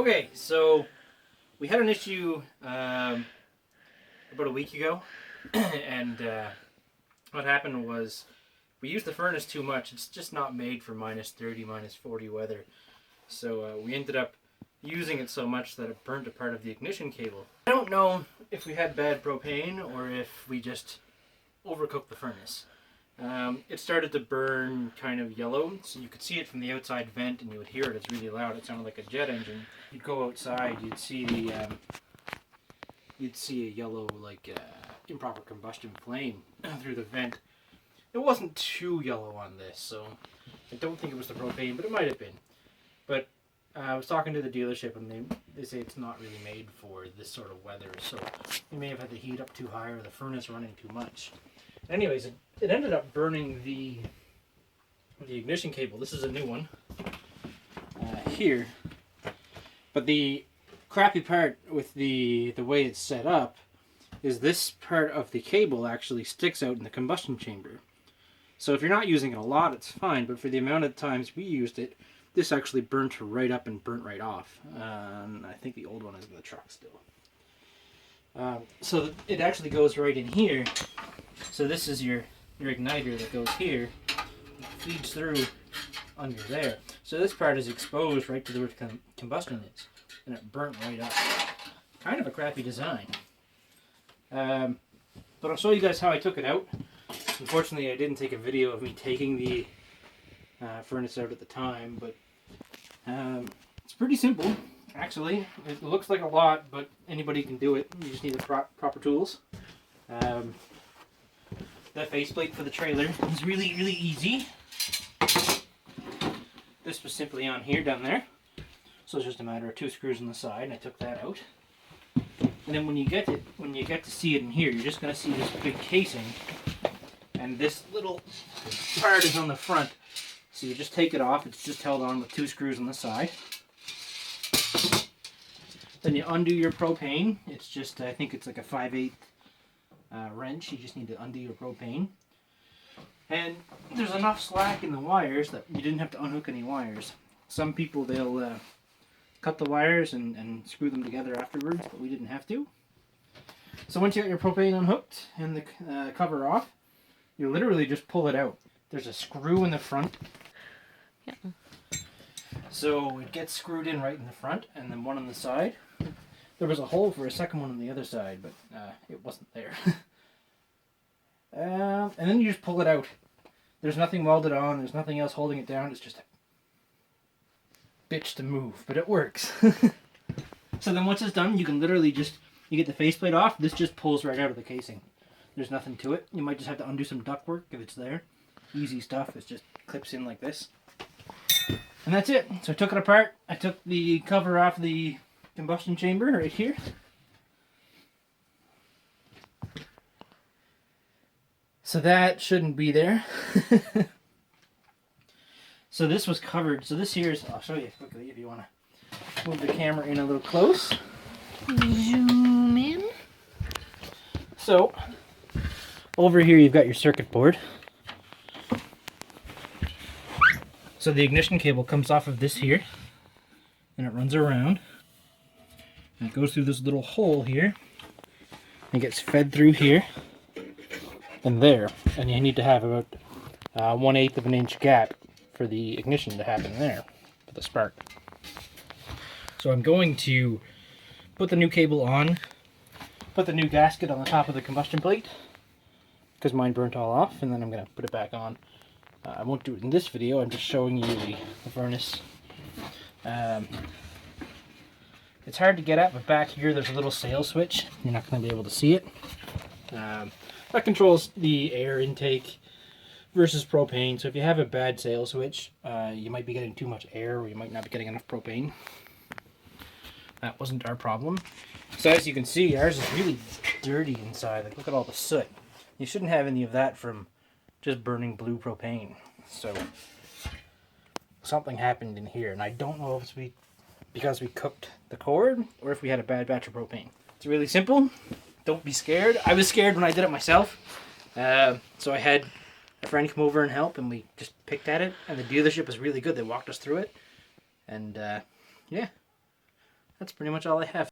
Okay, so we had an issue about a week ago, and what happened was we used the furnace too much. It's just not made for minus 30, minus 40 weather. So we ended up using it so much that it burnt a part of the ignition cable. I don't know if we had bad propane or if we just overcooked the furnace. It started to burn kind of yellow, so you could see it from the outside vent and you would hear it. It's really loud. It sounded like a jet engine. You'd go outside, you'd see the a yellow, like improper combustion flame through the vent. It wasn't too yellow on this, so I don't think it was the propane, but it might have been. But I was talking to the dealership and they say it's not really made for this sort of weather, so they may have had the heat up too high or the furnace running too much. Anyways, it ended up burning the ignition cable. This is a new one here, but the crappy part with the way it's set up is this part of the cable actually sticks out in the combustion chamber. So if you're not using it a lot, it's fine, but for the amount of times we used it, this actually burnt right up and burnt right off. I think the old one is in the truck still. So it actually goes right in here. So this is your igniter that goes here. It feeds through under there. So this part is exposed right to where the combustion is. And it burnt right up. Kind of a crappy design. But I'll show you guys how I took it out. Unfortunately, I didn't take a video of me taking the furnace out at the time, but it's pretty simple, actually. It looks like a lot, but anybody can do it. You just need the proper tools. The faceplate for the trailer is really, really easy. This was simply on here, down there. So it's just a matter of 2 screws on the side, and I took that out. And then when you get to see it in here, you're just going to see this big casing, and this little part is on the front. So you just take it off. It's just held on with 2 screws on the side. Then you undo your propane. It's just, I think it's like a 5/8 wrench. You just need to undo your propane. And there's enough slack in the wires that you didn't have to unhook any wires. Some people, they'll cut the wires and screw them together afterwards, but we didn't have to. So once you got your propane unhooked and the cover off, you literally just pull it out. There's a screw in the front. Yeah. So it gets screwed in right in the front and then one on the side. There was a hole for a second one on the other side, but it wasn't there. And then you just pull it out. There's nothing welded on, there's nothing else holding it down, it's just a bitch to move, but it works. So then once it's done, you can literally you get the faceplate off, this just pulls right out of the casing. There's nothing to it. You might just have to undo some ductwork if it's there. Easy stuff, it just clips in like this. And that's it. So I took it apart, I took the cover off the combustion chamber right here. So that shouldn't be there. So this was covered. So this here is, I'll show you quickly if you want to move the camera in a little close. Zoom in. So over here you've got your circuit board. So the ignition cable comes off of this here and it runs around. And it goes through this little hole here and gets fed through here and there. And you need to have about 1/8 of an inch gap for the ignition to happen there for the spark. So I'm going to put the new cable on, put the new gasket on the top of the combustion plate because mine burnt all off, and then I'm going to put it back on. I won't do it in this video, I'm just showing you the furnace. It's hard to get at, but back here there's a little sail switch. You're not going to be able to see it. That controls the air intake versus propane. So if you have a bad sail switch, you might be getting too much air or you might not be getting enough propane. That wasn't our problem. So as you can see, ours is really dirty inside. Like, look at all the soot. You shouldn't have any of that from just burning blue propane. So something happened in here, and I don't know if it's because we cooked the cord or if we had a bad batch of propane. It's really simple. Don't be scared. I was scared when I did it myself. So I had a friend come over and help, and we just picked at it. And the dealership was really good. They walked us through it. And yeah, that's pretty much all I have.